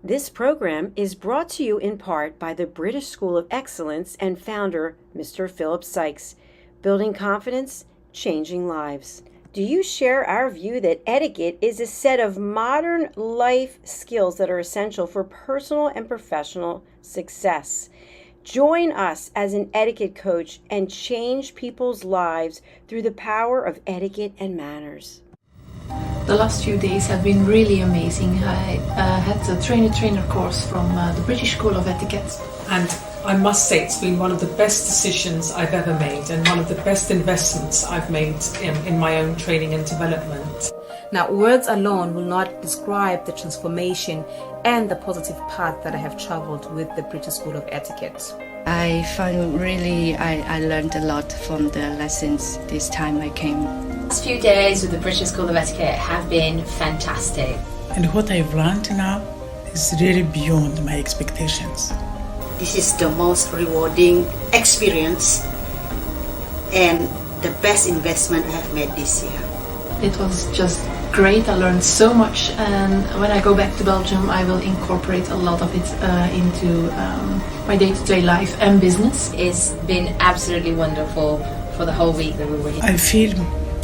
This program is brought to you in part by the British School of Excellence and founder, Mr. Philip Sykes, building confidence, changing lives. Do you share our view that etiquette is a set of modern life skills that are essential for personal and professional success? Join us as an etiquette coach and change people's lives through the power of etiquette and manners. The last few days have been really amazing. I had a trainer course from the British School of Etiquette. And I must say it's been one of the best decisions I've ever made and one of the best investments I've made in my own training and development. Now, words alone will not describe the transformation and the positive path that I have traveled with the British School of Etiquette. I found I learned a lot from the lessons this time I came. The last few days with the British School of Etiquette have been fantastic. And what I've learned now is really beyond my expectations. This is the most rewarding experience and the best investment I have made this year. It was just great. I learned so much, and when I go back to Belgium I will incorporate a lot of it into my day-to-day life and business. It's been absolutely wonderful for the whole week that we were here. I feel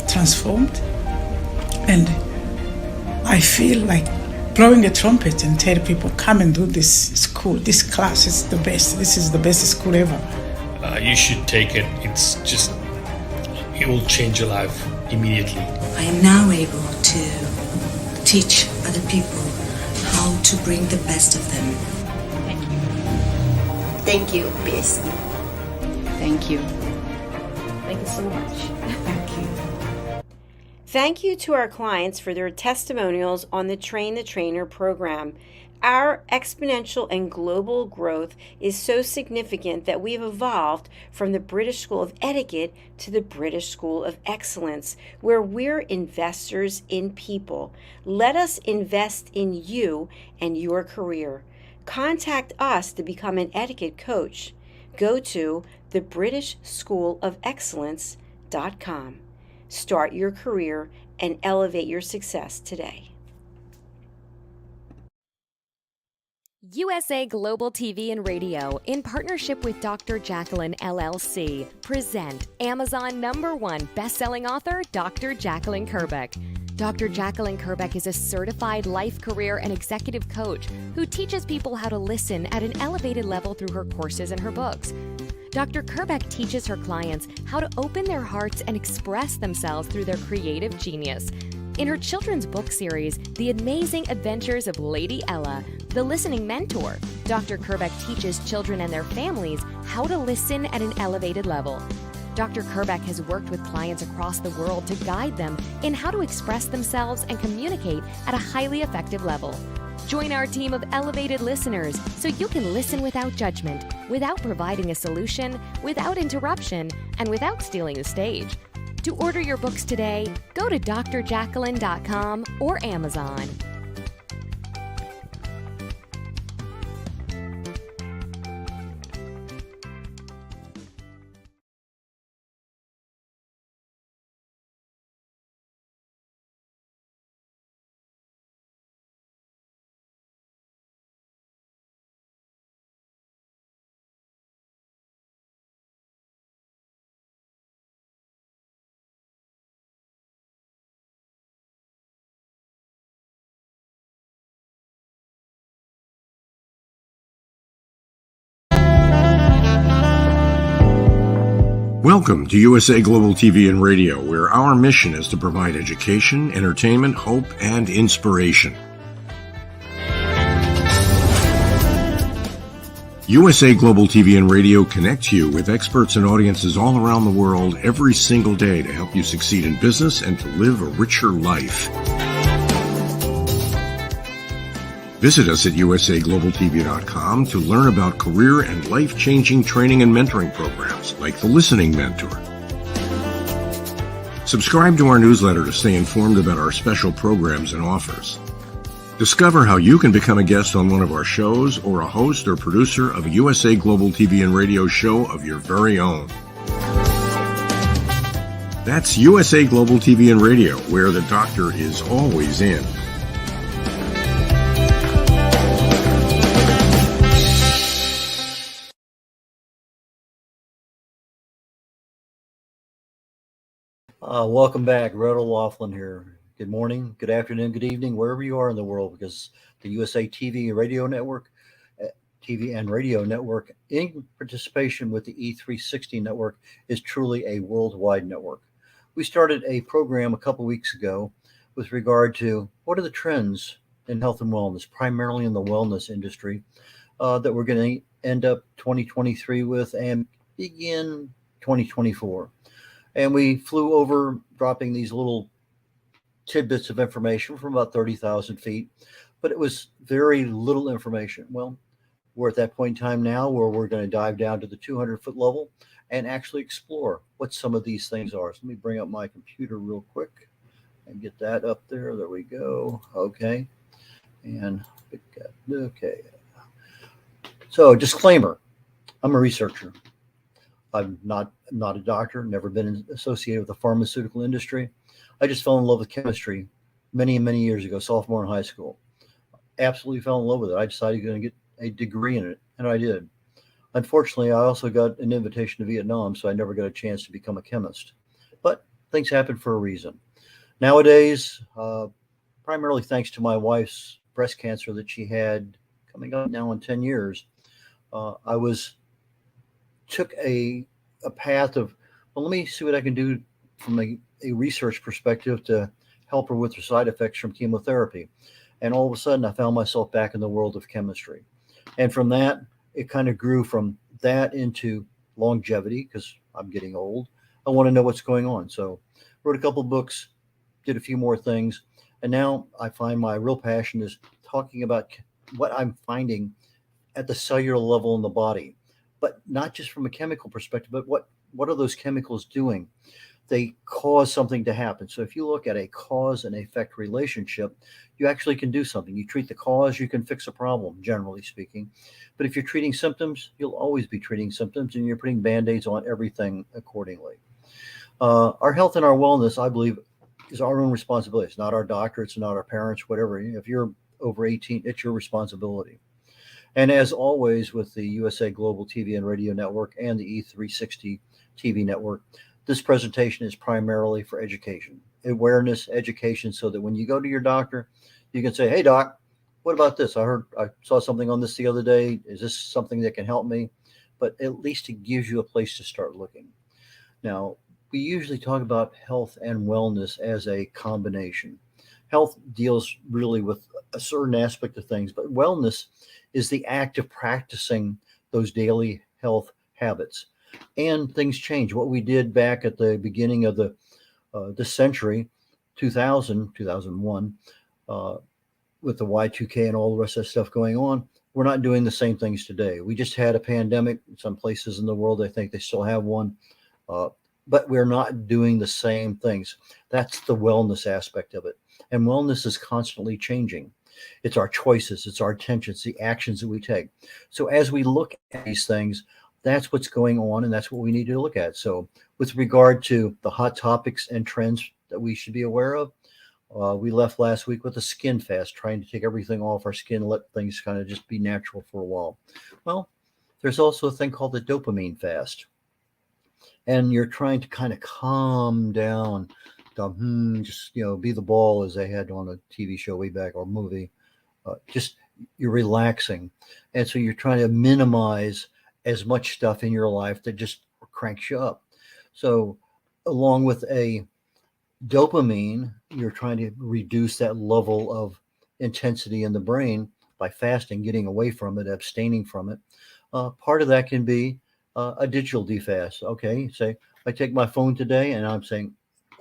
transformed, and I feel like blowing a trumpet and tell people, come and do this school, this class is the best, this is the best school ever. You should take it. It will change your life immediately. I am now able to teach other people how to bring the best of them. Thank you. Thank you, BSC. Thank you. Thank you so much. Thank you. Thank you to our clients for their testimonials on the Train the Trainer program. Our exponential and global growth is so significant that we've evolved from the British School of Etiquette to the British School of Excellence, where we're investors in people. Let us invest in you and your career. Contact us to become an etiquette coach. Go to thebritishschoolofexcellence.com. Start your career and elevate your success today. USA Global TV and Radio, in partnership with Dr. Jacqueline LLC, present Amazon #1 best-selling author, Dr. Jacqueline Kerbeck. Dr. Jacqueline Kerbeck is a certified life, career, and executive coach who teaches people how to listen at an elevated level through her courses and her books. Dr. Kerbeck teaches her clients how to open their hearts and express themselves through their creative genius. In her children's book series, The Amazing Adventures of Lady Ella, the listening mentor, Dr. Kerbeck teaches children and their families how to listen at an elevated level. Dr. Kerbeck has worked with clients across the world to guide them in how to express themselves and communicate at a highly effective level. Join our team of elevated listeners so you can listen without judgment, without providing a solution, without interruption, and without stealing the stage. To order your books today, go to drjacqueline.com or Amazon. Welcome to USA Global TV and Radio, where our mission is to provide education, entertainment, hope, and inspiration. USA Global TV and Radio connects you with experts and audiences all around the world every single day to help you succeed in business and to live a richer life. Visit us at usaglobaltv.com to learn about career and life-changing training and mentoring programs like the Listening Mentor. Subscribe to our newsletter to stay informed about our special programs and offers. Discover how you can become a guest on one of our shows or a host or producer of a USA Global TV and Radio show of your very own. That's USA Global TV and Radio, where the doctor is always in. Welcome back. Rhoda Laughlin here. Good morning, good afternoon, good evening, wherever you are in the world, because the USA TV and Radio Network, TV and Radio Network, in participation with the E360 network, is truly a worldwide network. We started a program a couple weeks ago with regard to what are the trends in health and wellness, primarily in the wellness industry, that we're going to end up 2023 with and begin 2024. And we flew over dropping these little tidbits of information from about 30,000 feet, but it was very little information. Well, we're at that point in time now where we're going to dive down to the 200-foot level and actually explore what some of these things are. So let me bring up my computer real quick and get that up there. There we go. Okay. And okay. So disclaimer, I'm a researcher. I'm not a doctor, never been associated with the pharmaceutical industry. I just fell in love with chemistry many, many years ago, sophomore in high school. Absolutely fell in love with it. I decided to get a degree in it, and I did. Unfortunately, I also got an invitation to Vietnam, so I never got a chance to become a chemist. But things happen for a reason. Nowadays, primarily thanks to my wife's breast cancer that she had coming up now in 10 years, I took a path of, well, let me see what I can do from a research perspective to help her with her side effects from chemotherapy. And all of a sudden, I found myself back in the world of chemistry. And from that, it kind of grew from that into longevity, because I'm getting old. I want to know what's going on. So wrote a couple books, did a few more things. And now I find my real passion is talking about what I'm finding at the cellular level in the body, but not just from a chemical perspective, but what are those chemicals doing? They cause something to happen. So if you look at a cause and effect relationship, you actually can do something. You treat the cause, you can fix a problem, generally speaking. But if you're treating symptoms, you'll always be treating symptoms, and you're putting Band-Aids on everything accordingly. Our health and our wellness, I believe, is our own responsibility. It's not our doctor, it's not our parents, whatever. If you're over 18, it's your responsibility. And as always, with the USA Global TV and Radio Network and the E360 TV network, this presentation is primarily for education, awareness, education, so that when you go to your doctor, you can say, hey, doc, what about this? I saw something on this the other day. Is this something that can help me? But at least it gives you a place to start looking. Now, we usually talk about health and wellness as a combination. Health deals really with a certain aspect of things, but wellness is the act of practicing those daily health habits. And things change. What we did back at the beginning of the century, 2001, with the Y2K and all the rest of that stuff going on, we're not doing the same things today. We just had a pandemic. Some places in the world, I think they still have one, but we're not doing the same things. That's the wellness aspect of it. And wellness is constantly changing. It's our choices, it's our intentions, the actions that we take. So as we look at these things, that's what's going on, and that's what we need to look at. So with regard to the hot topics and trends that we should be aware of, we left last week with a skin fast, trying to take everything off our skin, let things kind of just be natural for a while. Well, there's also a thing called the dopamine fast. And you're trying to kind of calm down, just, be the ball, as they had on a TV show way back, or movie. Just you're relaxing. And so you're trying to minimize as much stuff in your life that just cranks you up. So along with a dopamine, you're trying to reduce that level of intensity in the brain by fasting, getting away from it, abstaining from it. Part of that can be a digital defast. Okay, say I take my phone today and I'm saying,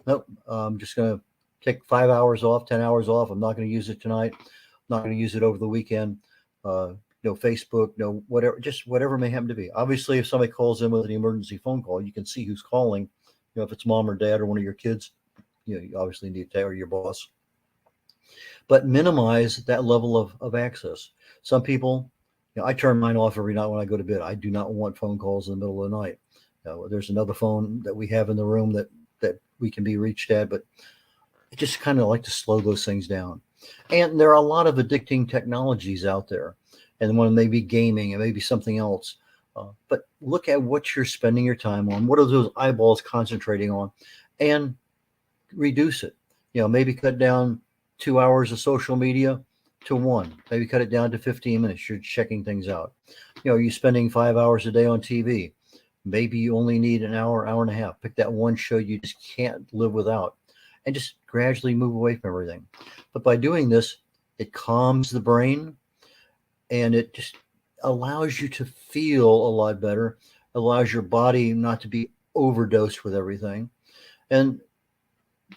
nope, I'm just going to take 5 hours off, 10 hours off. I'm not going to use it tonight. I'm not going to use it over the weekend. No Facebook, no whatever, just whatever may happen to be. Obviously, if somebody calls in with an emergency phone call, you can see who's calling. If it's mom or dad or one of your kids, you obviously need to, or your boss. But minimize that level of access. Some people, I turn mine off every night when I go to bed. I do not want phone calls in the middle of the night. There's another phone that we have in the room that we can be reached at, but I just kind of like to slow those things down. And there are a lot of addicting technologies out there. And one may be gaming, and maybe something else. But look at what you're spending your time on. What are those eyeballs concentrating on? And reduce it. Maybe cut down 2 hours of social media to 1. Maybe cut it down to 15 minutes. You're checking things out. You're spending 5 hours a day on TV. Maybe you only need an hour, hour and a half. Pick that one show you just can't live without, and just gradually move away from everything. But by doing this, it calms the brain, and it just allows you to feel a lot better, allows your body not to be overdosed with everything. And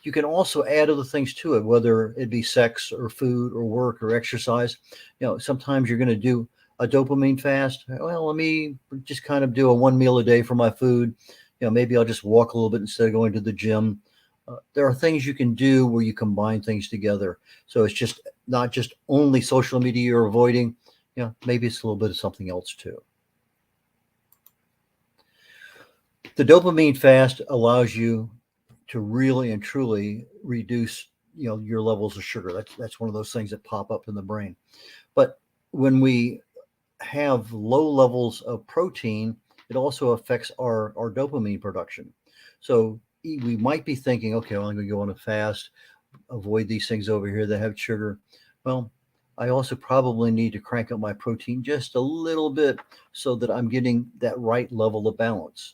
you can also add other things to it, whether it be sex or food or work or exercise. Sometimes you're going to do a dopamine fast. Well, let me just kind of do a 1 meal a day for my food. Maybe I'll just walk a little bit instead of going to the gym. There are things you can do where you combine things together. So it's just not just only social media you're avoiding. Maybe it's a little bit of something else too. The dopamine fast allows you to really and truly reduce, your levels of sugar. That's one of those things that pop up in the brain. But when we have low levels of protein, it also affects our dopamine production. So we might be thinking, okay, well, I'm going to go on a fast, avoid these things over here that have sugar. Well, I also probably need to crank up my protein just a little bit so that I'm getting that right level of balance.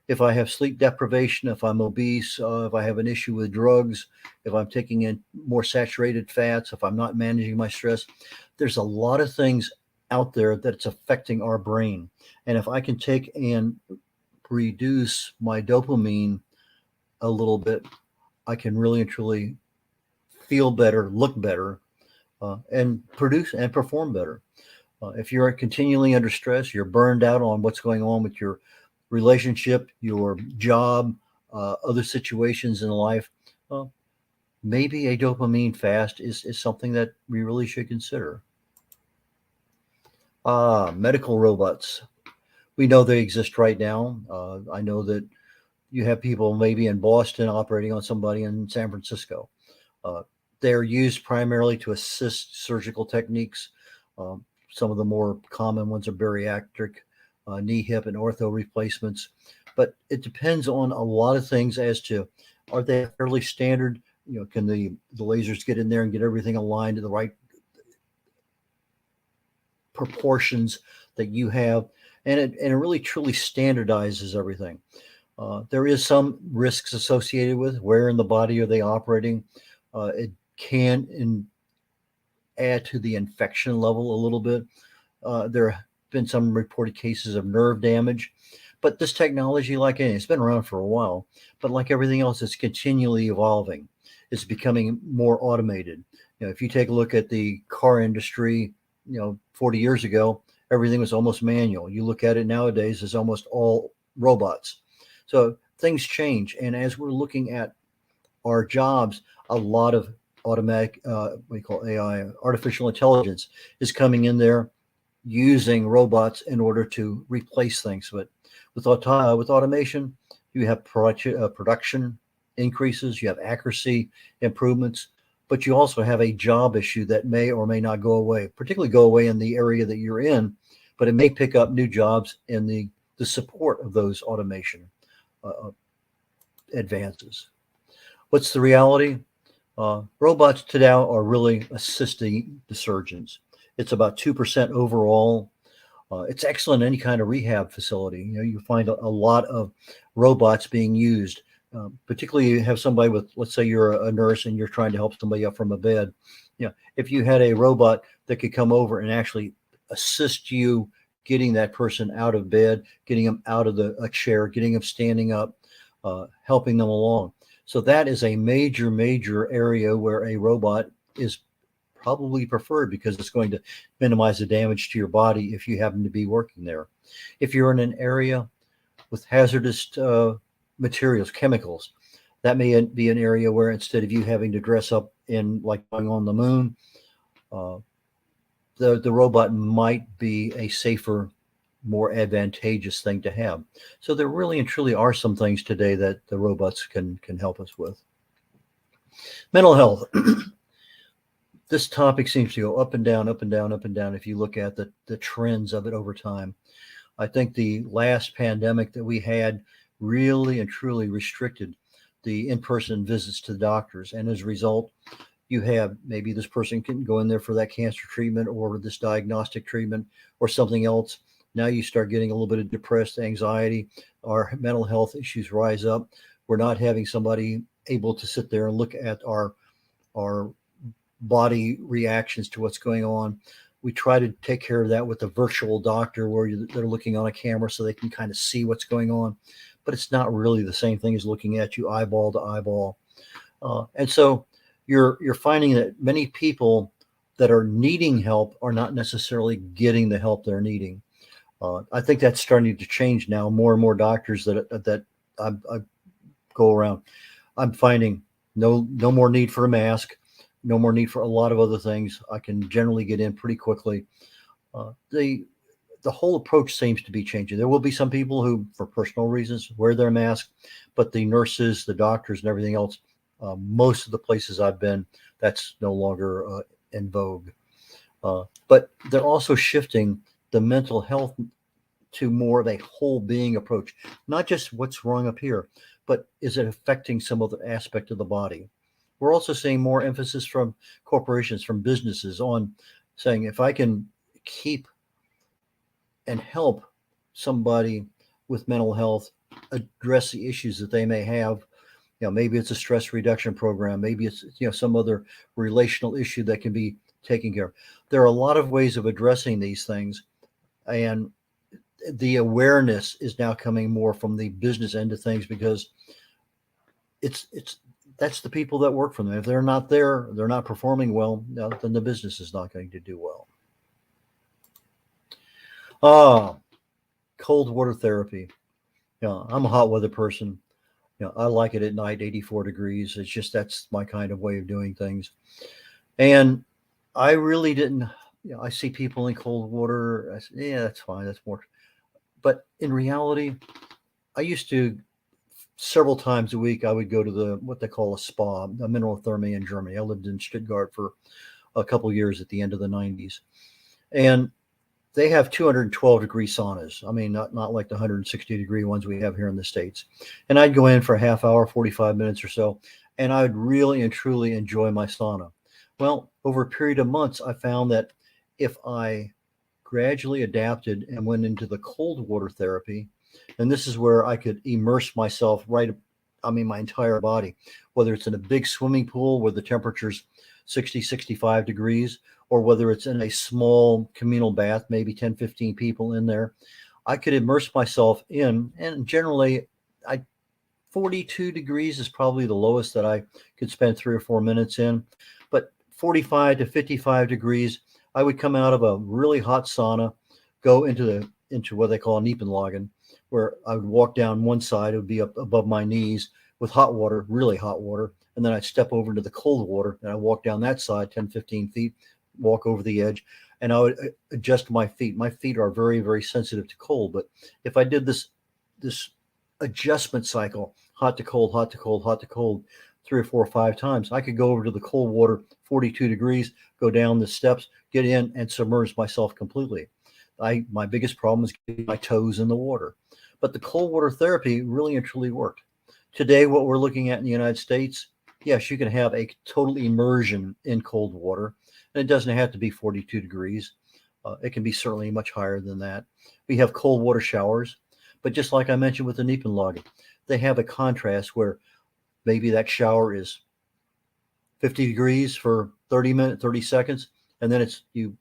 If I have sleep deprivation, if I'm obese, if I have an issue with drugs, if I'm taking in more saturated fats, if I'm not managing my stress, there's a lot of things out there that's affecting our brain. And if I can take and reduce my dopamine a little bit, I can really and truly feel better, look better, and produce and perform better. If you're continually under stress, you're burned out on what's going on with your relationship, your job, other situations in life, well, maybe a dopamine fast is something that we really should consider. Medical robots. We know they exist right now. I know that you have people maybe in Boston operating on somebody in San Francisco. They're used primarily to assist surgical techniques. Some of the more common ones are bariatric, knee, hip, and ortho replacements. But it depends on a lot of things as to, are they fairly standard? Can the lasers get in there and get everything aligned to the right proportions that you have? And it really truly standardizes everything. There is some risks associated with where in the body are they operating. It can add to the infection level a little bit. There have been some reported cases of nerve damage, but this technology, like anything, it's been around for a while, but like everything else, it's continually evolving. It's becoming more automated. If you take a look at the car industry, 40 years ago, everything was almost manual. You look at it nowadays, it's almost all robots. So things change. And as we're looking at our jobs, a lot of automatic, we call AI, artificial intelligence, is coming in there using robots in order to replace things. But with automation, you have production increases, you have accuracy improvements, but you also have a job issue that may or may not go away, particularly go away in the area that you're in, but it may pick up new jobs in the support of those automation advances. What's the reality? Robots today are really assisting the surgeons. It's about 2% overall. It's excellent in any kind of rehab facility. You find a lot of robots being used. Particularly you have somebody with, let's say you're a nurse and you're trying to help somebody up from a bed. If you had a robot that could come over and actually assist you getting that person out of bed, getting them out of a chair, getting them standing up, helping them along. So that is a major, major area where a robot is probably preferred because it's going to minimize the damage to your body if you happen to be working there. If you're in an area with hazardous materials, chemicals, that may be an area where instead of you having to dress up in like going on the moon, the robot might be a safer, more advantageous thing to have. So there really and truly are some things today that the robots can help us with. Mental health. This topic seems to go up and down, up and down, up and down if you look at the trends of it over time. I think the last pandemic that we had really and truly restricted the in-person visits to the doctors. And as a result, you have maybe this person can go in there for that cancer treatment or this diagnostic treatment or something else. Now you start getting a little bit of depressed anxiety, our mental health issues rise up. We're not having somebody able to sit there and look at our body reactions to what's going on. We try to take care of that with a virtual doctor where they're looking on a camera so they can kind of see what's going on, but it's not really the same thing as looking at you eyeball to eyeball. And so you're finding that many people that are needing help are not necessarily getting the help they're needing. I think that's starting to change now. More and more doctors that I go around, I'm finding no more need for a mask, no more need for a lot of other things. I can generally get in pretty quickly. The whole approach seems to be changing. There will be some people who, for personal reasons, wear their mask, but the nurses, the doctors, and everything else, most of the places I've been, that's no longer in vogue. But they're also shifting the mental health to more of a whole being approach, not just what's wrong up here, but is it affecting some other aspect of the body? We're also seeing more emphasis from corporations, from businesses on saying, if I can keep and help somebody with mental health address the issues that they may have, maybe it's a stress reduction program, maybe it's, some other relational issue that can be taken care of. There are a lot of ways of addressing these things, and the awareness is now coming more from the business end of things, because that's the people that work for them. If they're not there, they're not performing well, then the business is not going to do well. Cold water therapy. I'm a hot weather person. I like it at night, 84 degrees. It's just, that's my kind of way of doing things. And I really didn't, I see people in cold water. I say, yeah, that's fine. That's more. But in reality, I used to, several times a week, I would go to what they call a spa, a mineral therapy in Germany. I lived in Stuttgart for a couple of years at the end of the 90s. And they have 212 degree saunas. I mean, not like the 160 degree ones we have here in the States. And I'd go in for a half hour, 45 minutes or so, and I would really and truly enjoy my sauna. Well, over a period of months, I found that if I gradually adapted and went into the cold water therapy, and this is where I could immerse myself my entire body, whether it's in a big swimming pool where the temperature's 60, 65 degrees, or whether it's in a small communal bath, maybe 10, 15 people in there, I could immerse myself in, and generally 42 degrees is probably the lowest that I could spend 3 or 4 minutes in, but 45 to 55 degrees, I would come out of a really hot sauna, go into what they call a Niepenlagen, where I would walk down one side, it would be up above my knees with hot water, really hot water, and then I'd step over into the cold water, and I walk down that side 10, 15 feet, walk over the edge, and I would adjust my feet. My feet are very, very sensitive to cold, but if I did this adjustment cycle, hot to cold, hot to cold, hot to cold, 3 or 4 or 5 times, I could go over to the cold water, 42 degrees, go down the steps, get in and submerge myself completely. My biggest problem is getting my toes in the water, but the cold water therapy really and truly worked. Today, what we're looking at in the United States, yes, you can have a total immersion in cold water, and it doesn't have to be 42 degrees. It can be certainly much higher than that. We have cold water showers, but just like I mentioned with the Niepenlagen, they have a contrast where maybe that shower is 50 degrees for 30 seconds, and then you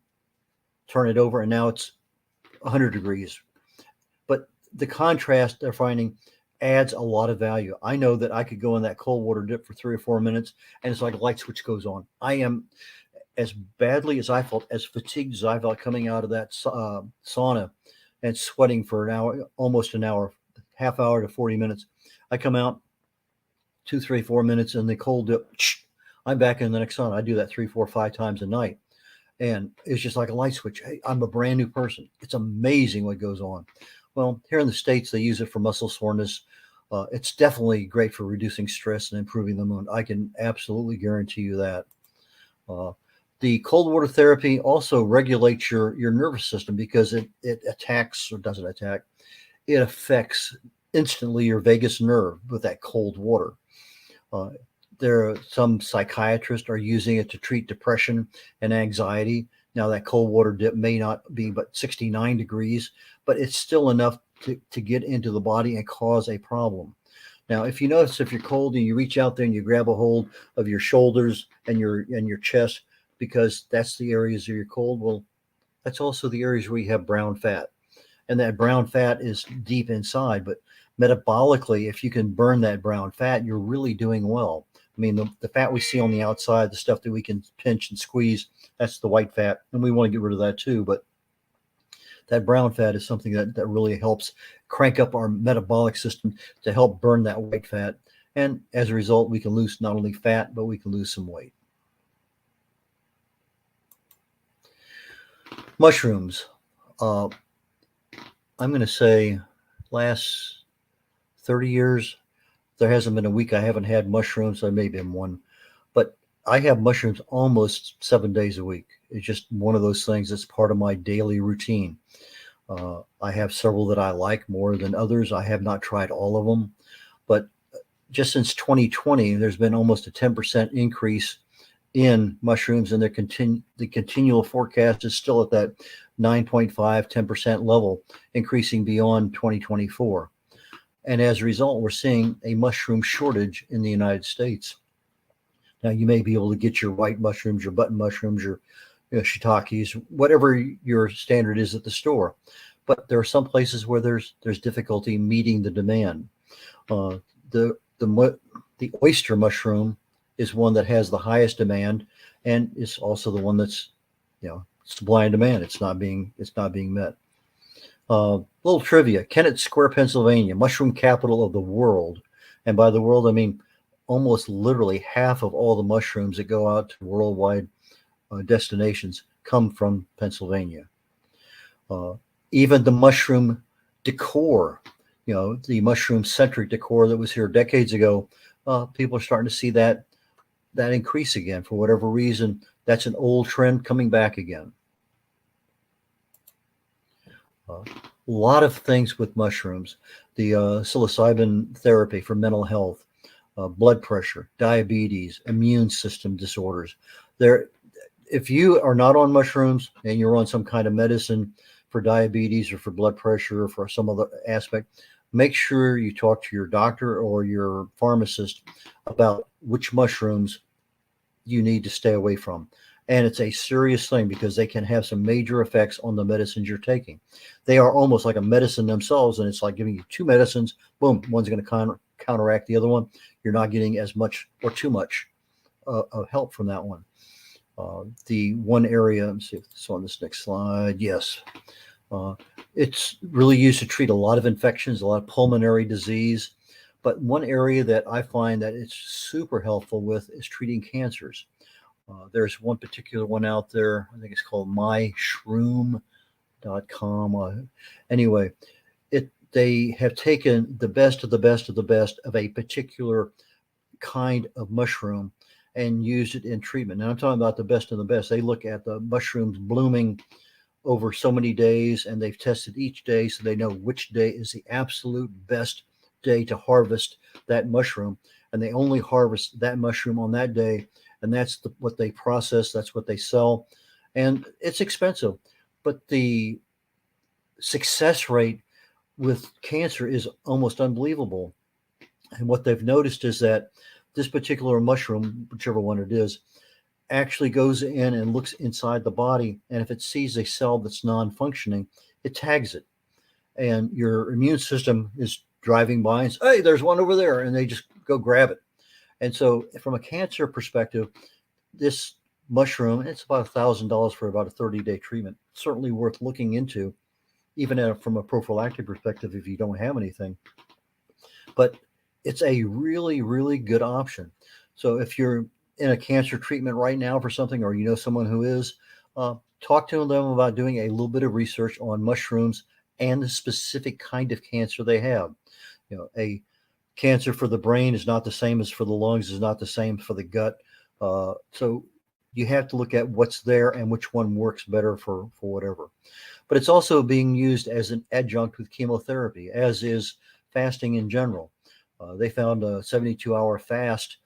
turn it over and now it's 100 degrees. But the contrast they're finding adds a lot of value. I know that I could go in that cold water dip for 3 or 4 minutes, and it's like a light switch goes on. I am, as badly as I felt, as fatigued as I felt coming out of that sauna and sweating for an hour, almost an hour, half hour to 40 minutes. I come out 2, 3, 4 minutes in the cold dip. I'm back in the next sauna. I do that 3, 4, 5 times a night. And it's just like a light switch. Hey, I'm a brand new person. It's amazing what goes on. Well, here in the States, they use it for muscle soreness. It's definitely great for reducing stress and improving the mood. I can absolutely guarantee you that. The cold water therapy also regulates your nervous system because it attacks, or doesn't attack, it affects instantly your vagus nerve with that cold water. Uh, there are some psychiatrists are using it to treat depression and anxiety. Now that cold water dip may not be but 69 degrees, but it's still enough to get into the body and cause a problem. Now, if you notice, if you're cold and you reach out there and you grab a hold of your shoulders and your chest, because that's the areas where you're cold, well, that's also the areas where you have brown fat. And that brown fat is deep inside, but metabolically, if you can burn that brown fat, you're really doing well. I mean, the fat we see on the outside, the stuff that we can pinch and squeeze, that's the white fat, and we want to get rid of that too. But that brown fat is something that really helps crank up our metabolic system to help burn that white fat. And as a result, we can lose not only fat, but we can lose some weight. Mushrooms. I'm going to say last 30 years, there hasn't been a week I haven't had mushrooms. There may have been one, but I have mushrooms almost 7 days a week. It's just one of those things that's part of my daily routine. I have several that I like more than others. I have not tried all of them, but just since 2020, there's been almost a 10% increase in mushrooms, and the continual forecast is still at that 9.5, 10% level, increasing beyond 2024. And as a result, we're seeing a mushroom shortage in the United States. Now, you may be able to get your white mushrooms, your button mushrooms, your shiitakes, whatever your standard is at the store. But there are some places where there's difficulty meeting the demand. The oyster mushroom is one that has the highest demand, and is also the one that's, supply and demand. It's not being met. Little trivia: Kennett Square, Pennsylvania, mushroom capital of the world, and by the world I mean almost literally half of all the mushrooms that go out to worldwide destinations come from Pennsylvania. Even the mushroom decor, the mushroom centric decor that was here decades ago, people are starting to see that increase again. For whatever reason, that's an old trend coming back again. A lot of things with mushrooms. The psilocybin therapy for mental health, blood pressure, diabetes, immune system disorders. If you are not on mushrooms and you're on some kind of medicine for diabetes or for blood pressure or for some other aspect, make sure you talk to your doctor or your pharmacist about which mushrooms you need to stay away from. And it's a serious thing because they can have some major effects on the medicines you're taking. They are almost like a medicine themselves, and it's like giving you two medicines. Boom, one's going to counteract the other one. You're not getting as much or too much of help from that one. The one area, let me see if it's on this next slide. Yes. It's really used to treat a lot of infections, a lot of pulmonary disease. But one area that I find that it's super helpful with is treating cancers. There's one particular one out there. I think it's called myshroom.com. Anyway, they have taken the best of the best of the best of a particular kind of mushroom and used it in treatment. Now I'm talking about the best of the best. They look at the mushrooms blooming over so many days, and they've tested each day so they know which day is the absolute best day to harvest that mushroom. And they only harvest that mushroom on that day. And that's what they process. That's what they sell. And it's expensive, but the success rate with cancer is almost unbelievable. And what they've noticed is that this particular mushroom, whichever one it is, actually goes in and looks inside the body. And if it sees a cell that's non-functioning, it tags it. And your immune system is driving by and says, hey, there's one over there. And they just go grab it. And so from a cancer perspective, this mushroom, it's about $1,000 for about a 30-day treatment. Certainly worth looking into, even from a prophylactic perspective if you don't have anything. But it's a really, really good option. So if you're in a cancer treatment right now for something, or someone who is, talk to them about doing a little bit of research on mushrooms and the specific kind of cancer they have. A cancer for the brain is not the same as for the lungs, is not the same for the gut. So you have to look at what's there and which one works better for whatever. But it's also being used as an adjunct with chemotherapy, as is fasting in general. They found a 72-hour fast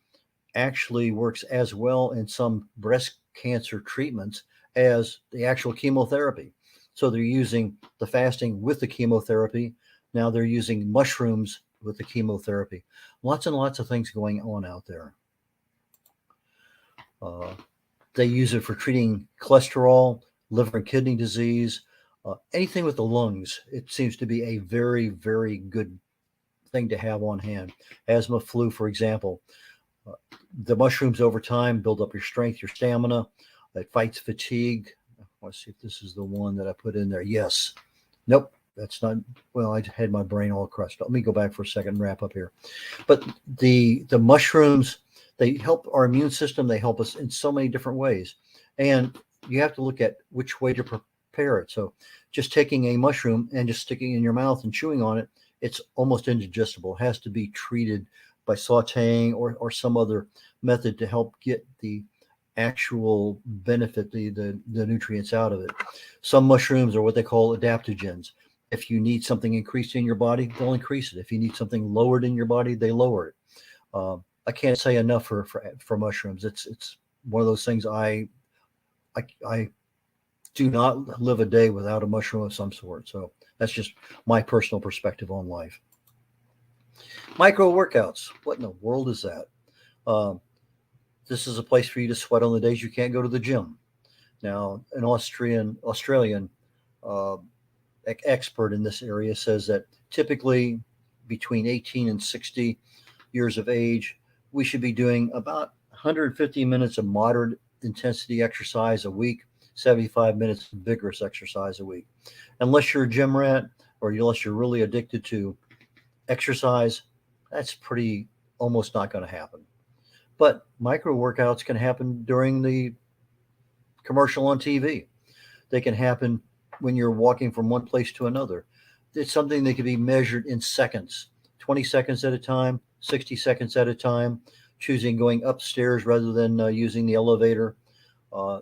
actually works as well in some breast cancer treatments as the actual chemotherapy. So they're using the fasting with the chemotherapy. Now they're using mushrooms with the chemotherapy. Lots and lots of things going on out there. They use it for treating cholesterol, liver and kidney disease, anything with the lungs. It seems to be a very, very good thing to have on hand. Asthma, flu, for example. The mushrooms over time build up your strength, your stamina. It fights fatigue. I want to see if this is the one that I put in there. Yes. Nope. That's not. Well, I had my brain all crushed. Let me go back for a second and wrap up here. But the mushrooms, they help our immune system. They help us in so many different ways. And you have to look at which way to prepare it. So just taking a mushroom and just sticking it in your mouth and chewing on it, it's almost indigestible. It has to be treated by sauteing or some other method to help get the actual benefit, the nutrients out of it. Some mushrooms are what they call adaptogens. If you need something increased in your body, they'll increase it. If you need something lowered in your body, they lower it. I can't say enough for mushrooms. It's one of those things I do not live a day without a mushroom of some sort. So that's just my personal perspective on life. Micro workouts. What in the world is that? This is a place for you to sweat on the days you can't go to the gym. Now, an Australian expert in this area says that typically between 18 and 60 years of age, we should be doing about 150 minutes of moderate intensity exercise a week, 75 minutes of vigorous exercise a week. Unless you're a gym rat or unless you're really addicted to exercise, that's pretty almost not going to happen. But micro workouts can happen during the commercial on TV. They can happen when you're walking from one place to another. It's something that can be measured in seconds, 20 seconds at a time, 60 seconds at a time, choosing going upstairs rather than using the elevator.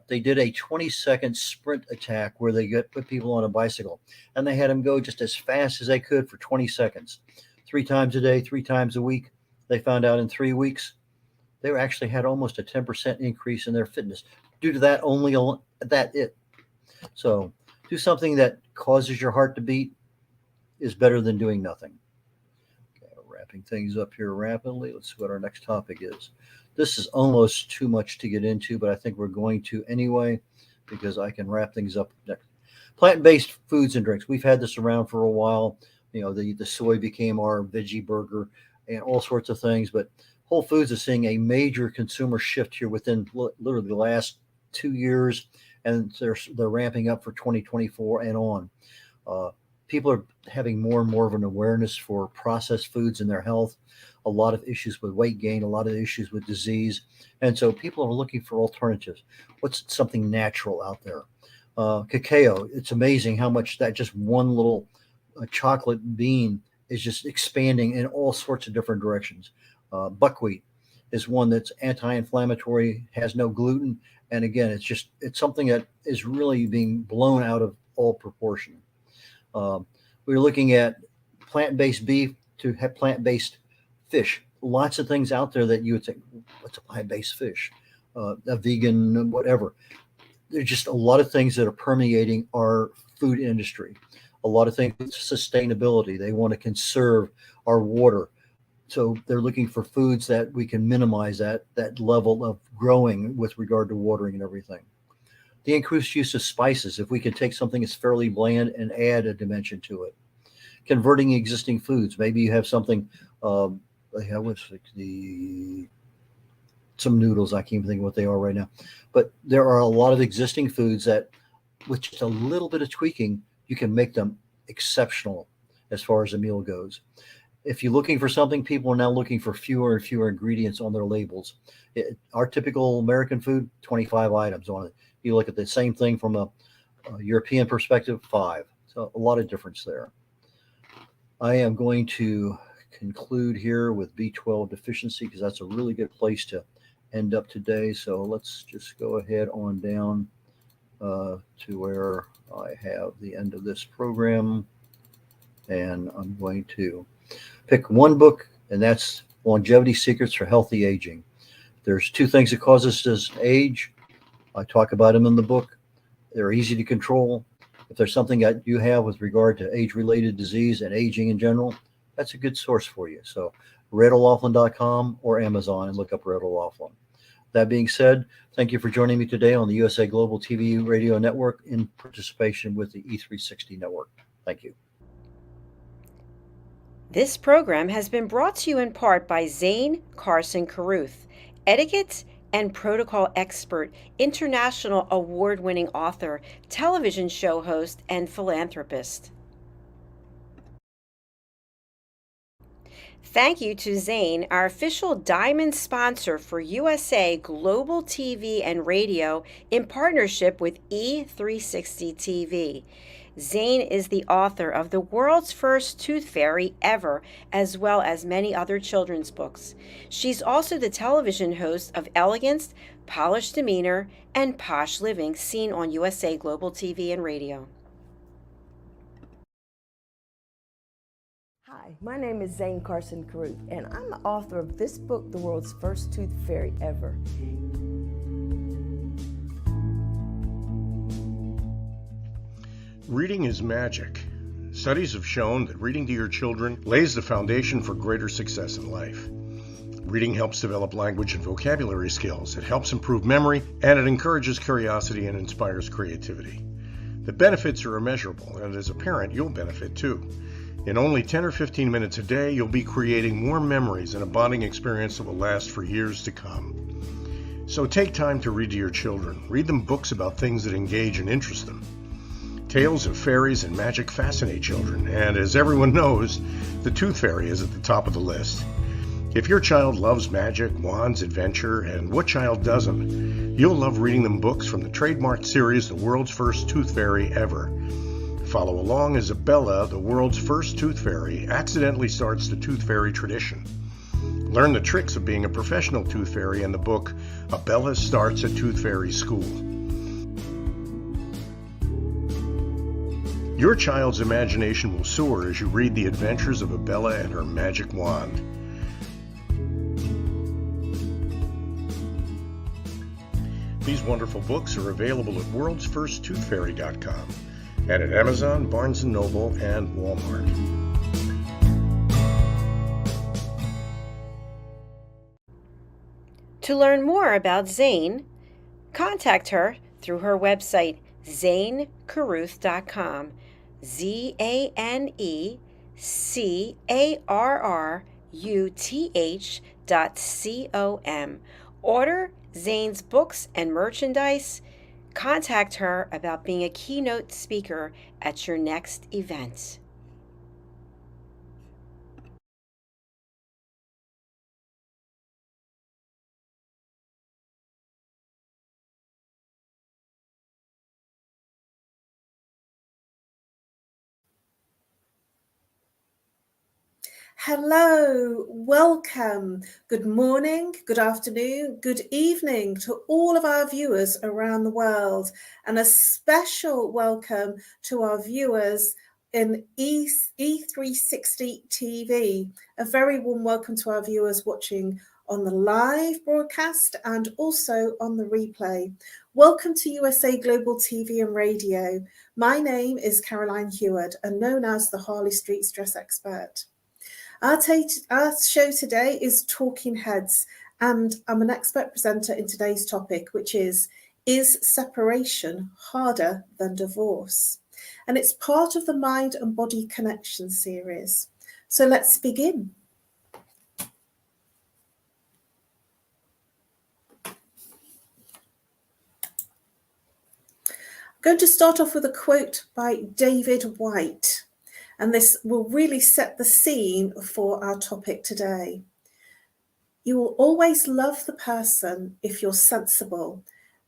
They did a 20-second sprint attack where they put people on a bicycle, and they had them go just as fast as they could for 20 seconds. 3 times a day, 3 times a week. They found out in 3 weeks, they actually had almost a 10% increase in their fitness. Due to that, So do something that causes your heart to beat is better than doing nothing. Okay, wrapping things up here rapidly. Let's see what our next topic is. This is almost too much to get into, but I think we're going to anyway because I can wrap things up next. Plant-based foods and drinks. We've had this around for a while. You know, the soy became our veggie burger and all sorts of things. But Whole Foods is seeing a major consumer shift here within literally the last 2 years, and they're ramping up for 2024 and on. People are having more and more of an awareness for processed foods in their health. A lot of issues with weight gain, a lot of issues with disease. And so people are looking for alternatives. What's something natural out there? Cacao. It's amazing how much that just one little chocolate bean is just expanding in all sorts of different directions. Buckwheat is one that's anti-inflammatory, has no gluten. And again, it's something that is really being blown out of all proportion. We're looking at plant-based beef to have plant-based fish. Lots of things out there that you would think, what's a plant-based fish? A vegan, whatever. There's just a lot of things that are permeating our food industry. A lot of things with sustainability. They want to conserve our water. So they're looking for foods that we can minimize that level of growing with regard to watering and everything. The increased use of spices, if we can take something that's fairly bland and add a dimension to it. Converting existing foods. Maybe you have something, some noodles, I can't even think of what they are right now. But there are a lot of existing foods that, with just a little bit of tweaking, you can make them exceptional as far as a meal goes. If you're looking for something, people are now looking for fewer and fewer ingredients on their labels. Our typical American food, 25 items on it. You look at the same thing from a European perspective, 5. So a lot of difference there. I am going to conclude here with B12 deficiency because that's a really good place to end up today. So let's just go ahead on down to where I have the end of this program. And I'm going to pick one book and that's Longevity Secrets for Healthy Aging. There's two things that cause us to age. I talk about them in the book. They're easy to control. If there's something that you have with regard to age-related disease and aging in general, that's a good source for you. So redolaughlin.com or Amazon and look up Red O'Laughlin. That being said, thank you for joining me today on the USA Global TV Radio Network in participation with the E360 Network. Thank you. This program has been brought to you in part by Zane Carson Carruth, etiquette and protocol expert, international award-winning author, television show host, and philanthropist. Thank you to Zane, our official diamond sponsor for USA Global TV and Radio in partnership with E360 TV. Zane is the author of The World's First Tooth Fairy Ever, as well as many other children's books. She's also the television host of Elegance, Polished Demeanor, and Posh Living, seen on USA Global TV and Radio. Hi, my name is Zane Carson Carruth, and I'm the author of this book, The World's First Tooth Fairy Ever. Reading is magic. Studies have shown that reading to your children lays the foundation for greater success in life. Reading helps develop language and vocabulary skills. It helps improve memory, and it encourages curiosity and inspires creativity. The benefits are immeasurable, and as a parent, you'll benefit too. In only 10 or 15 minutes a day, you'll be creating more memories and a bonding experience that will last for years to come. So take time to read to your children. Read them books about things that engage and interest them. Tales of fairies and magic fascinate children, and as everyone knows, the Tooth Fairy is at the top of the list. If your child loves magic, wands, adventure, and what child doesn't, you'll love reading them books from the trademarked series The World's First Tooth Fairy Ever. Follow along as Abella, the world's first tooth fairy, accidentally starts the tooth fairy tradition. Learn the tricks of being a professional tooth fairy in the book Abella Starts a Tooth Fairy School. Your child's imagination will soar as you read the adventures of Abella and her magic wand. These wonderful books are available at worldsfirsttoothfairy.com and at Amazon, Barnes & Noble, and Walmart. To learn more about Zane, contact her through her website, zanecarruth.com, ZANECARRUTH.com. Order Zane's books and merchandise. Contact her about being a keynote speaker at your next event. Hello, welcome, good morning, good afternoon, good evening to all of our viewers around the world, and a special welcome to our viewers in E360 TV. A very warm welcome to our viewers watching on the live broadcast and also on the replay. Welcome to USA Global TV and Radio. My name is Caroline Heward and known as the Harley Street Stress Expert. Our show today is Talking Heads, and I'm an expert presenter in today's topic, which is separation harder than divorce? And it's part of the Mind and Body Connection series. So let's begin. I'm going to start off with a quote by David White. And this will really set the scene for our topic today. You will always love the person if you're sensible,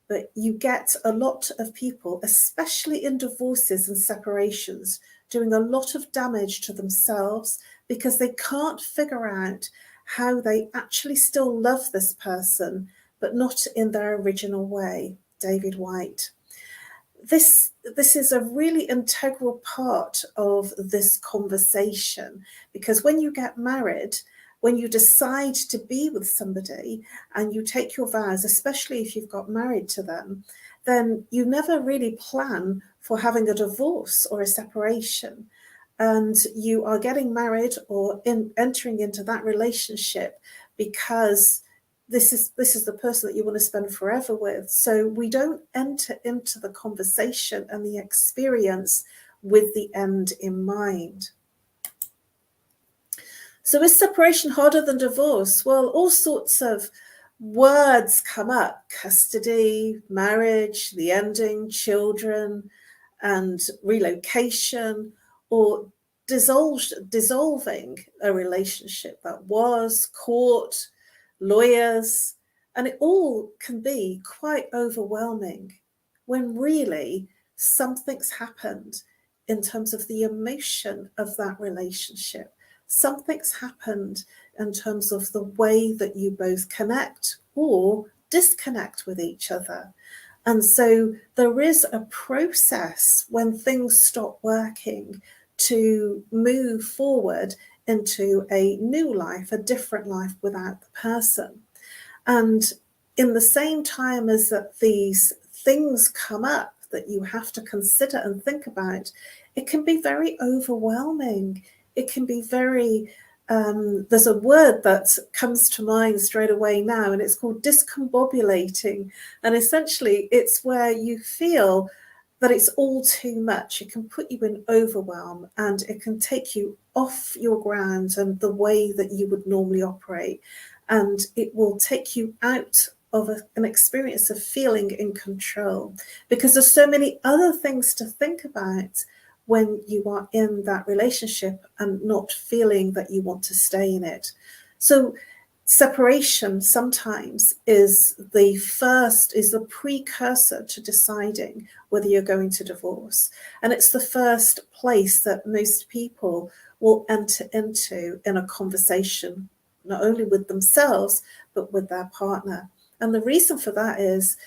but you get a lot of people, especially in divorces and separations, doing a lot of damage to themselves because they can't figure out how they actually still love this person, but not in their original way. David White. This is a really integral part of this conversation, because when you get married, when you decide to be with somebody and you take your vows, especially if you've got married to them, then you never really plan for having a divorce or a separation. And you are getting married or entering into that relationship because this is the person that you want to spend forever with. So we don't enter into the conversation and the experience with the end in mind. So is separation harder than divorce? Well, all sorts of words come up: custody, marriage, the ending, children, and relocation, or dissolving a relationship that was, court, lawyers, and it all can be quite overwhelming when really something's happened in terms of the emotion of that relationship. Something's happened in terms of the way that you both connect or disconnect with each other. And so there is a process when things stop working to move forward into a new life, a different life without the person. And in the same time as that these things come up that you have to consider and think about, it can be very overwhelming. It can be very, there's a word that comes to mind straight away now, and it's called discombobulating. And essentially it's where you feel that it's all too much. It can put you in overwhelm and it can take you off your ground and the way that you would normally operate. And it will take you out of an experience of feeling in control, because there's so many other things to think about when you are in that relationship and not feeling that you want to stay in it. So separation sometimes is the precursor to deciding whether you're going to divorce. And it's the first place that most people will enter into in a conversation, not only with themselves, but with their partner. And the reason for that is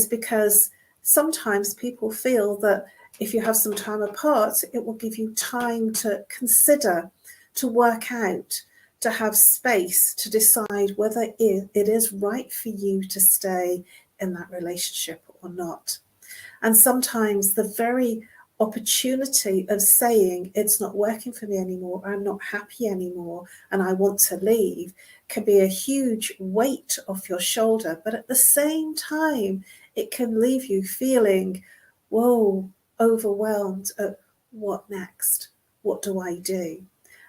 because sometimes people feel that if you have some time apart, it will give you time to consider, to work out, to have space to decide whether it is right for you to stay in that relationship or not. And sometimes the very opportunity of saying it's not working for me anymore, I'm not happy anymore, and I want to leave, can be a huge weight off your shoulder. But at the same time, it can leave you feeling, whoa, overwhelmed at what next? What do I do?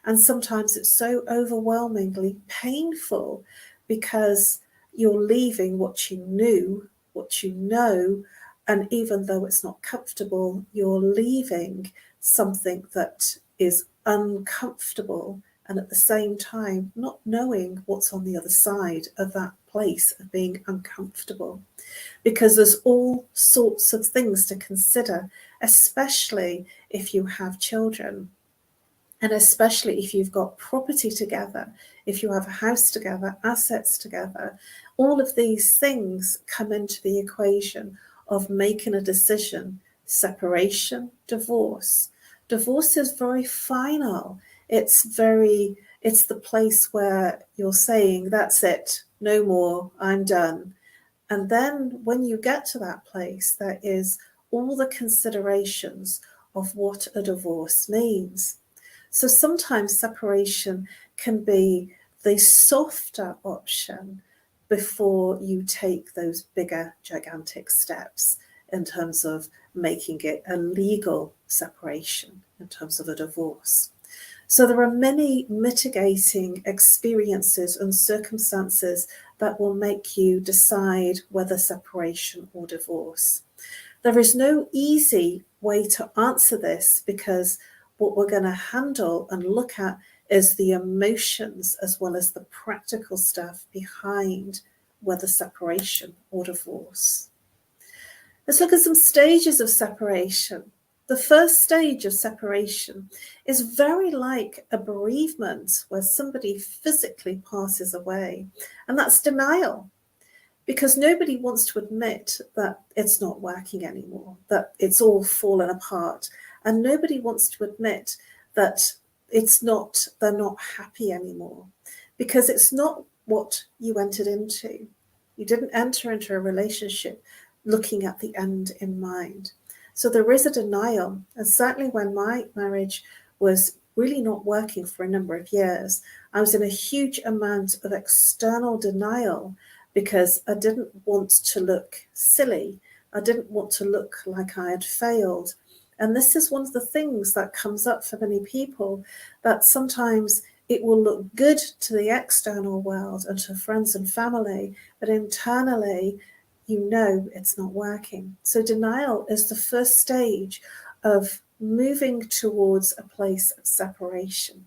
And sometimes it's so overwhelmingly painful because you're leaving what you knew, what you know, and even though it's not comfortable, you're leaving something that is uncomfortable, and at the same time not knowing what's on the other side of that place of being uncomfortable. Because there's all sorts of things to consider, especially if you have children. And especially if you've got property together, if you have a house together, assets together, all of these things come into the equation of making a decision: separation, divorce. Divorce is very final. It's the place where you're saying, that's it, no more, I'm done. And then when you get to that place, there is all the considerations of what a divorce means. So sometimes separation can be the softer option before you take those bigger, gigantic steps in terms of making it a legal separation, in terms of a divorce. So there are many mitigating experiences and circumstances that will make you decide whether separation or divorce. There is no easy way to answer this, because what we're going to handle and look at is the emotions as well as the practical stuff behind whether separation or divorce. Let's look at some stages of separation. The first stage of separation is very like a bereavement, where somebody physically passes away, and that's denial, because nobody wants to admit that it's not working anymore, that it's all fallen apart. And nobody wants to admit that they're not happy anymore, because it's not what you entered into. You didn't enter into a relationship looking at the end in mind. So there is a denial. And certainly when my marriage was really not working for a number of years, I was in a huge amount of external denial because I didn't want to look silly. I didn't want to look like I had failed. And this is one of the things that comes up for many people, that sometimes it will look good to the external world and to friends and family, but internally, you know it's not working. So denial is the first stage of moving towards a place of separation.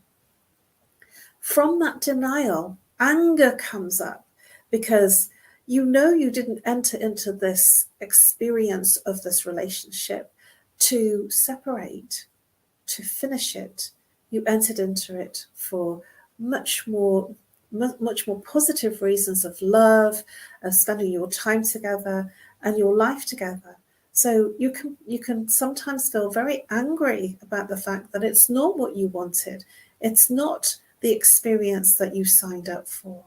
From that denial, anger comes up because you know you didn't enter into this experience of this relationship to separate, to finish it. You entered into it for much more positive reasons of love, of spending your time together and your life together. So you can sometimes feel very angry about the fact that it's not what you wanted. It's not the experience that you signed up for.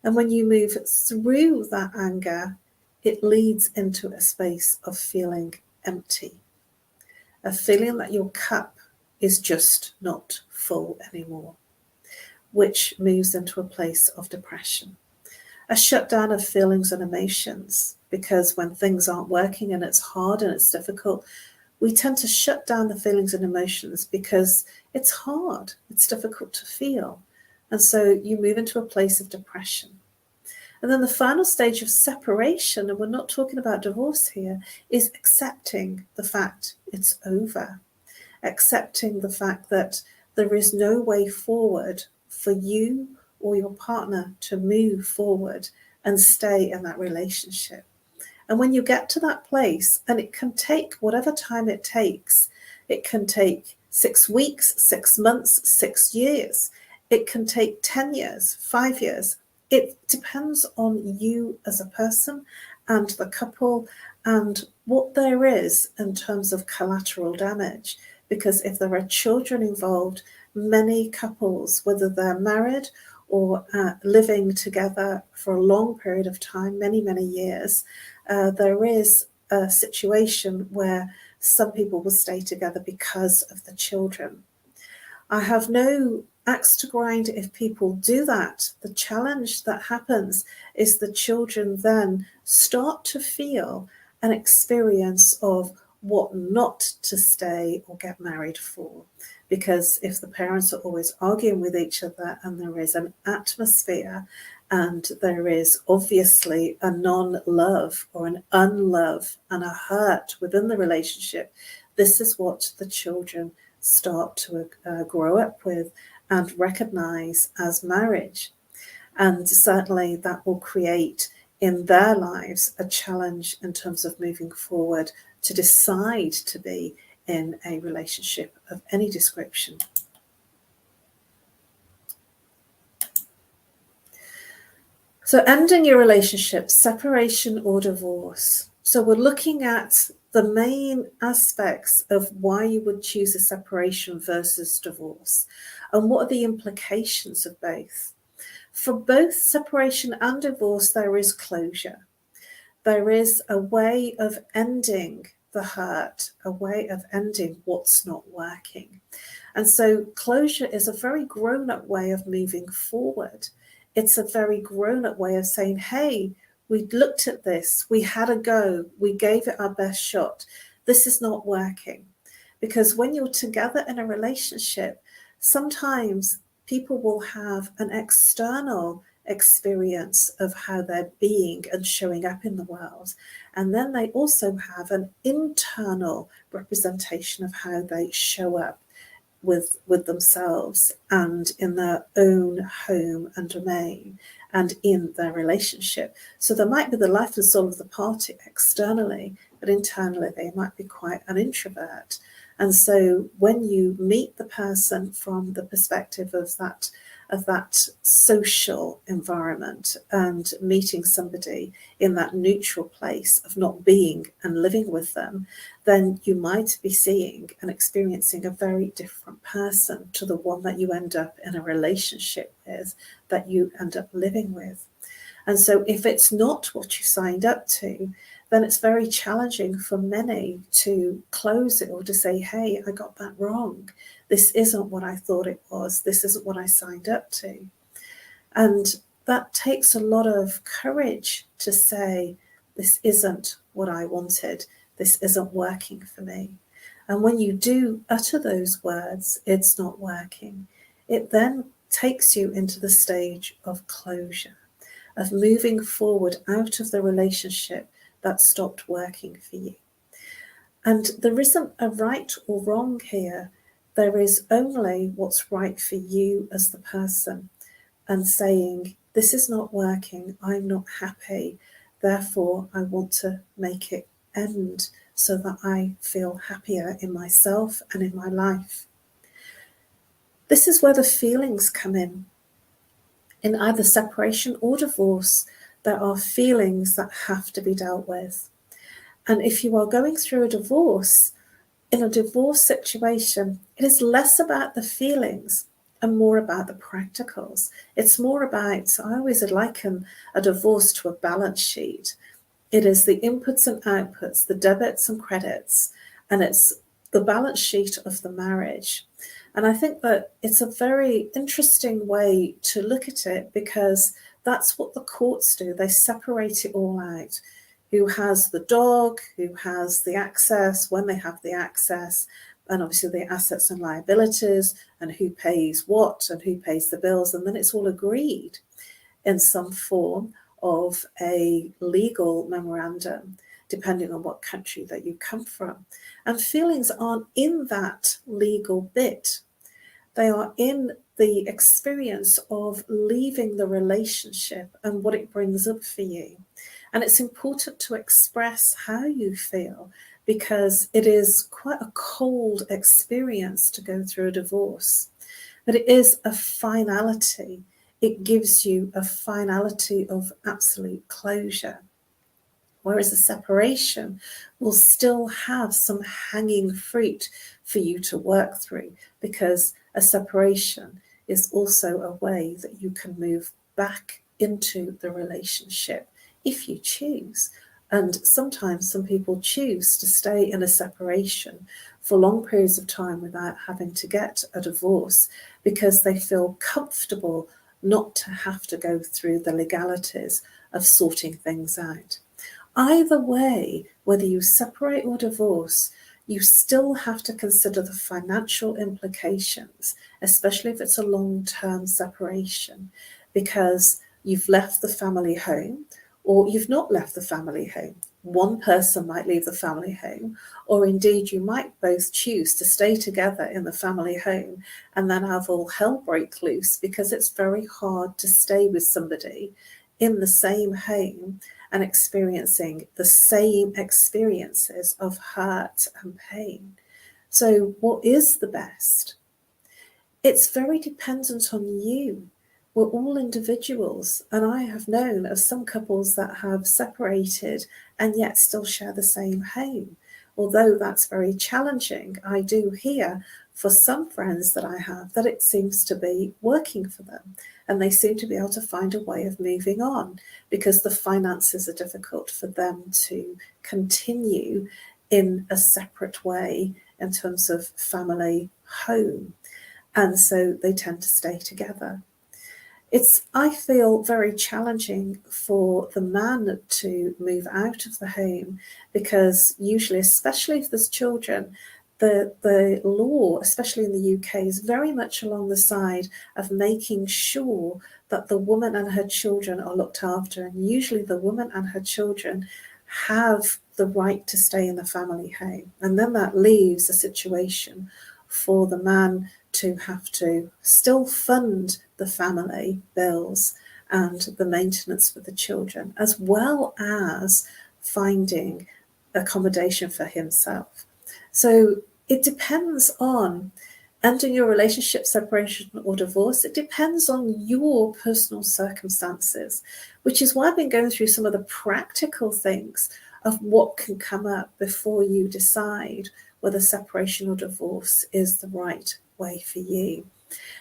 And when you move through that anger, it leads into a space of feeling empty, a feeling that your cup is just not full anymore, which moves into a place of depression, a shutdown of feelings and emotions, because when things aren't working and it's hard and it's difficult, we tend to shut down the feelings and emotions because it's hard, it's difficult to feel. And so you move into a place of depression. And then the final stage of separation, and we're not talking about divorce here, is accepting the fact it's over, accepting the fact that there is no way forward for you or your partner to move forward and stay in that relationship. And when you get to that place, and it can take whatever time it can take 6 weeks, 6 months, 6 years, it can take 10 years, 5 years. It depends on you as a person and the couple and what there is in terms of collateral damage. Because if there are children involved, many couples, whether they're married or living together for a long period of time, many, many years, there is a situation where some people will stay together because of the children. I have no axe to grind if people do that. The challenge that happens is the children then start to feel an experience of what not to stay or get married for. Because if the parents are always arguing with each other and there is an atmosphere and there is obviously a non-love or an unlove and a hurt within the relationship, this is what the children start to grow up with and recognize as marriage. And certainly that will create in their lives a challenge in terms of moving forward to decide to be in a relationship of any description. So ending your relationship, separation or divorce. So we're looking at the main aspects of why you would choose a separation versus divorce, and what are the implications of both. For both separation and divorce, there is closure. There is a way of ending the hurt, a way of ending what's not working. And so closure is a very grown-up way of moving forward. It's a very grown-up way of saying, hey, we looked at this, we had a go, we gave it our best shot. This is not working. Because when you're together in a relationship, sometimes people will have an external experience of how they're being and showing up in the world. And then they also have an internal representation of how they show up with themselves and in their own home and domain and in their relationship. So there might be the life and soul of the party externally, but internally they might be quite an introvert. And so when you meet the person from the perspective of that of that social environment and meeting somebody in that neutral place of not being and living with them, then you might be seeing and experiencing a very different person to the one that you end up in a relationship with, that you end up living with. And so if it's not what you signed up to, then it's very challenging for many to close it or to say, hey, I got that wrong. This isn't what I thought it was. This isn't what I signed up to. And that takes a lot of courage to say, this isn't what I wanted. This isn't working for me. And when you do utter those words, it's not working. It then takes you into the stage of closure, of moving forward out of the relationship that stopped working for you. And there isn't a right or wrong here. There is only what's right for you as the person, and saying, this is not working, I'm not happy, therefore I want to make it end so that I feel happier in myself and in my life. This is where the feelings come in. In either separation or divorce, there are feelings that have to be dealt with. And if you are going through a divorce, in a divorce situation, it is less about the feelings and more about the practicals. It's more about, I always liken a divorce to a balance sheet. It is the inputs and outputs, the debits and credits, and it's the balance sheet of the marriage. And I think that it's a very interesting way to look at it, because that's what the courts do. They separate it all out. Who has the dog, who has the access, when they have the access, and obviously the assets and liabilities, and who pays what, and who pays the bills. And then it's all agreed in some form of a legal memorandum, depending on what country that you come from. And feelings aren't in that legal bit. They are in the experience of leaving the relationship and what it brings up for you. And it's important to express how you feel, because it is quite a cold experience to go through a divorce. But it is a finality. It gives you a finality of absolute closure. Whereas a separation will still have some hanging fruit for you to work through, because a separation is also a way that you can move back into the relationship if you choose. And sometimes some people choose to stay in a separation for long periods of time without having to get a divorce, because they feel comfortable not to have to go through the legalities of sorting things out. Either way, whether you separate or divorce, you still have to consider the financial implications, especially if it's a long-term separation, because you've left the family home or you've not left the family home. One person might leave the family home, or indeed you might both choose to stay together in the family home and then have all hell break loose, because it's very hard to stay with somebody in the same home and experiencing the same experiences of hurt and pain. So what is the best? It's very dependent on you. We're all individuals, and I have known of some couples that have separated and yet still share the same home. Although that's very challenging, I do hear for some friends that I have that it seems to be working for them, and they seem to be able to find a way of moving on, because the finances are difficult for them to continue in a separate way in terms of family home, and so they tend to stay together. It's, I feel, very challenging for the man to move out of the home, because usually, especially if there's children, the law, especially in the UK, is very much along the side of making sure that the woman and her children are looked after. And usually the woman and her children have the right to stay in the family home. And then that leaves a situation for the man to have to still fund the family bills and the maintenance for the children, as well as finding accommodation for himself. So it depends on ending your relationship, separation or divorce, it depends on your personal circumstances, which is why I've been going through some of the practical things of what can come up before you decide whether separation or divorce is the right way for you.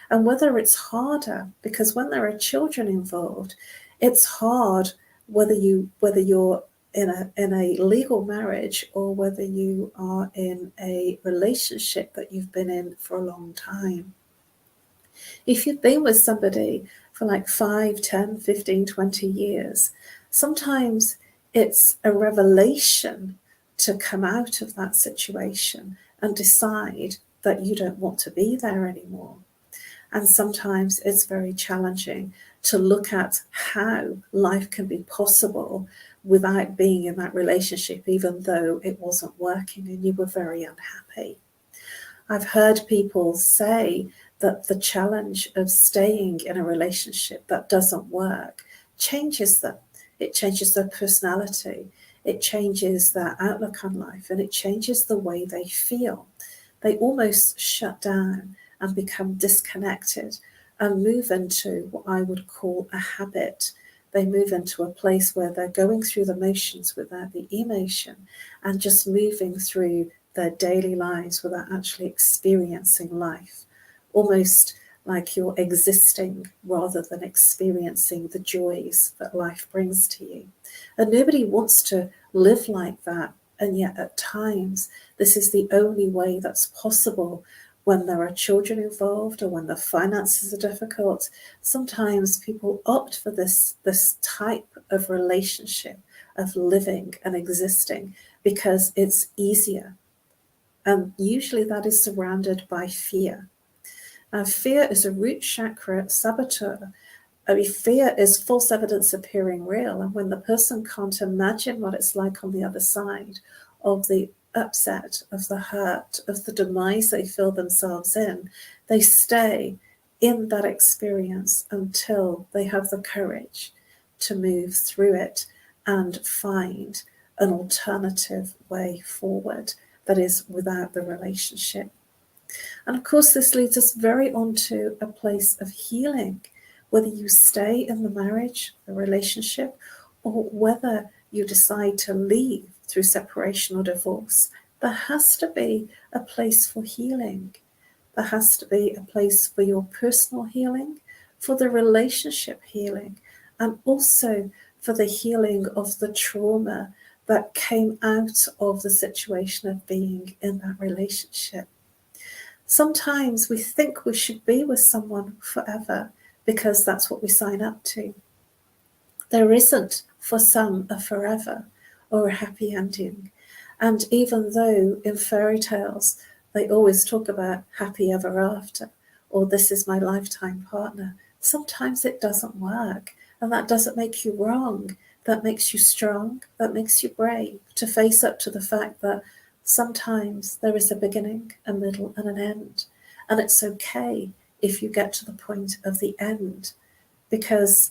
And whether it's harder, because when there are children involved, it's hard whether you're in a legal marriage or whether you are in a relationship that you've been in for a long time. If you've been with somebody for like 5, 10, 15, 20 years, sometimes it's a revelation to come out of that situation and decide that you don't want to be there anymore. And sometimes it's very challenging to look at how life can be possible without being in that relationship, even though it wasn't working and you were very unhappy. I've heard people say that the challenge of staying in a relationship that doesn't work changes them. It changes their personality. It changes their outlook on life, and it changes the way they feel. They almost shut down and become disconnected and move into what I would call a habit. They move into a place where they're going through the motions without the emotion and just moving through their daily lives without actually experiencing life, almost like you're existing rather than experiencing the joys that life brings to you. And nobody wants to live like that, and yet at times this is the only way that's possible. When there are children involved or when the finances are difficult, sometimes people opt for this type of relationship, of living and existing, because it's easier. And usually that is surrounded by fear. Now, fear is a root chakra saboteur. I mean, fear is false evidence appearing real. And when the person can't imagine what it's like on the other side of the upset, of the hurt, of the demise they feel themselves in, they stay in that experience until they have the courage to move through it and find an alternative way forward that is without the relationship. And of course, this leads us very on to a place of healing, whether you stay in the marriage, the relationship, or whether you decide to leave through separation or divorce. There has to be a place for healing. There has to be a place for your personal healing, for the relationship healing, and also for the healing of the trauma that came out of the situation of being in that relationship. Sometimes we think we should be with someone forever because that's what we sign up to. There isn't, for some, a forever or a happy ending. And even though in fairy tales they always talk about happy ever after, or this is my lifetime partner, sometimes it doesn't work. And that doesn't make you wrong. That makes you strong. That makes you brave to face up to the fact that sometimes there is a beginning, a middle, and an end. And it's okay if you get to the point of the end, because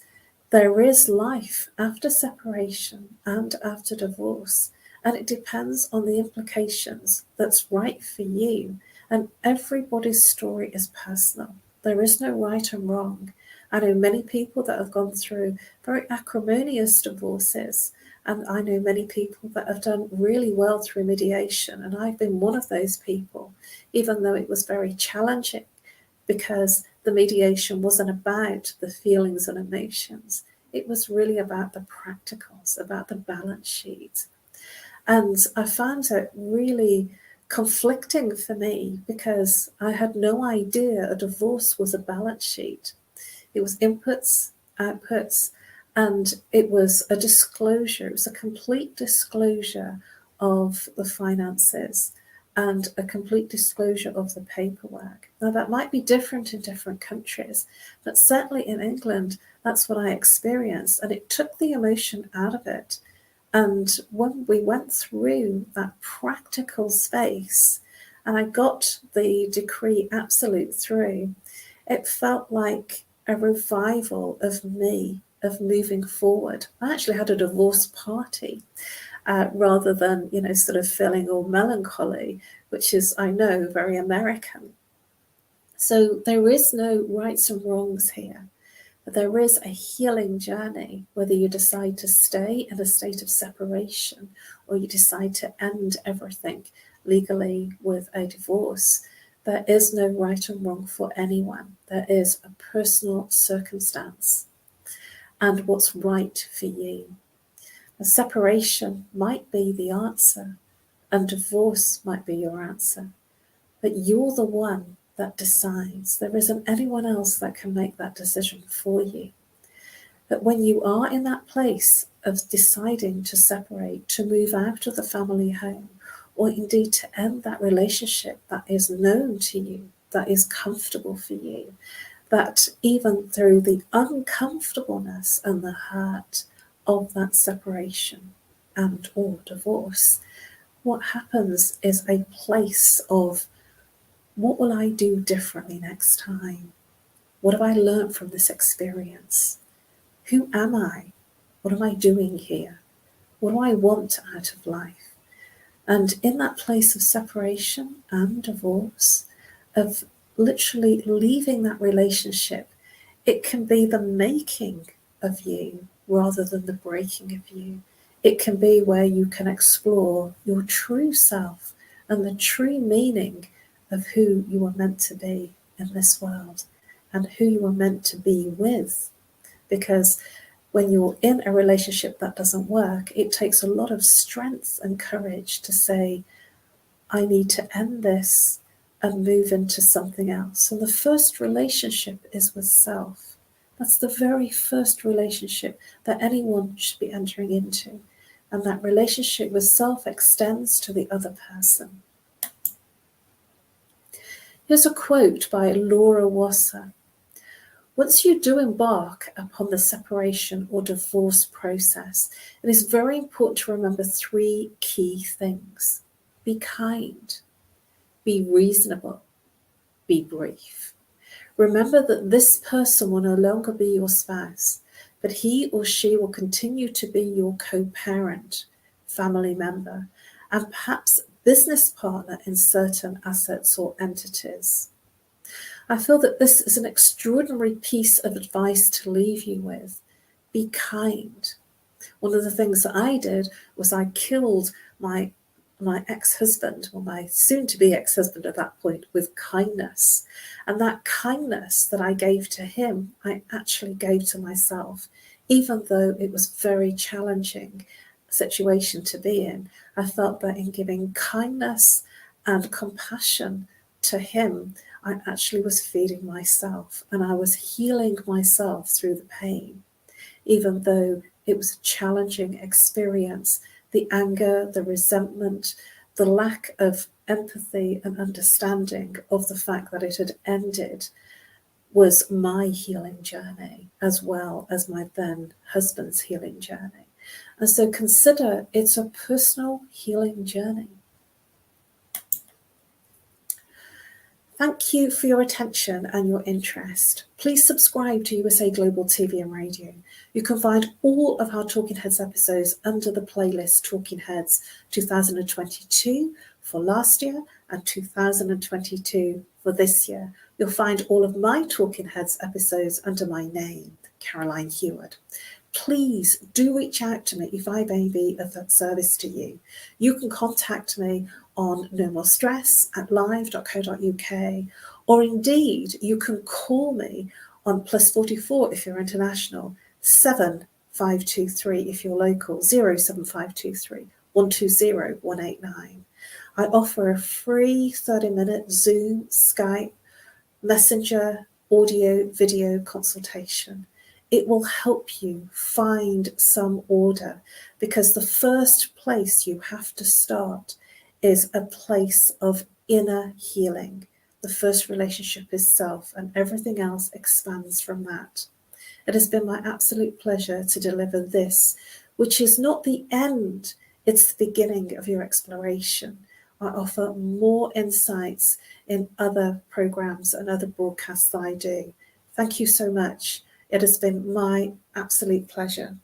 there is life after separation and after divorce, and it depends on the implications that's right for you. And everybody's story is personal. There is no right and wrong. I know many people that have gone through very acrimonious divorces, and I know many people that have done really well through mediation, and I've been one of those people, even though it was very challenging, because the mediation wasn't about the feelings and emotions. It was really about the practicals, about the balance sheet. And I found it really conflicting for me because I had no idea a divorce was a balance sheet. It was inputs, outputs, and it was a disclosure. It was a complete disclosure of the finances and a complete disclosure of the paperwork. Now, that might be different in different countries, but certainly in England, that's what I experienced, and it took the emotion out of it. And when we went through that practical space, and I got the decree absolute through, it felt like a revival of me, of moving forward. I actually had a divorce party rather than, sort of feeling all melancholy, which is, I know, very American. So there is no rights and wrongs here. But there is a healing journey, whether you decide to stay in a state of separation or you decide to end everything legally with a divorce. There is no right and wrong for anyone. There is a personal circumstance and what's right for you. A separation might be the answer, and divorce might be your answer. But you're the one that decides. There isn't anyone else that can make that decision for you. But when you are in that place of deciding to separate, to move out of the family home, or indeed to end that relationship that is known to you, that is comfortable for you, that even through the uncomfortableness and the hurt of that separation and or divorce, what happens is a place of, what will I do differently next time? What have I learned from this experience? Who am I? What am I doing here? What do I want out of life? And in that place of separation and divorce, of literally leaving that relationship, it can be the making of you rather than the breaking of you. It can be where you can explore your true self and the true meaning of who you are meant to be in this world and who you are meant to be with. Because when you're in a relationship that doesn't work, it takes a lot of strength and courage to say, I need to end this and move into something else. And the first relationship is with self. That's the very first relationship that anyone should be entering into. And that relationship with self extends to the other person. Here's a quote by Laura Wasser. Once you do embark upon the separation or divorce process, it is very important to remember 3 key things. Be kind, be reasonable, be brief. Remember that this person will no longer be your spouse, but he or she will continue to be your co-parent, family member, and perhaps business partner in certain assets or entities. I feel that this is an extraordinary piece of advice to leave you with. Be kind. One of the things that I did was I killed my ex-husband, or my soon-to-be ex-husband at that point, with kindness. And that kindness that I gave to him, I actually gave to myself, even though it was a very challenging situation to be in. I felt that in giving kindness and compassion to him, I actually was feeding myself, and I was healing myself through the pain, even though it was a challenging experience. The anger, the resentment, the lack of empathy and understanding of the fact that it had ended was my healing journey, as well as my then husband's healing journey. And so consider it's a personal healing journey. Thank you for your attention and your interest. Please subscribe to USA Global TV and Radio. You can find all of our Talking Heads episodes under the playlist Talking Heads 2022 for last year and 2022 for this year. You'll find all of my Talking Heads episodes under my name, Caroline Heward. Please do reach out to me if I may be of service to you. You can contact me on nomorestress@live.co.uk, or indeed you can call me on +44 if you're international, 7523 if you're local, 07523 120 189. I offer a free 30-minute Zoom, Skype, Messenger, audio, video consultation. It will help you find some order, because the first place you have to start is a place of inner healing. The first relationship is self, and everything else expands from that. It has been my absolute pleasure to deliver this, which is not the end, it's the beginning of your exploration. I offer more insights in other programs and other broadcasts that I do. Thank you so much. It has been my absolute pleasure.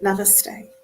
Namaste.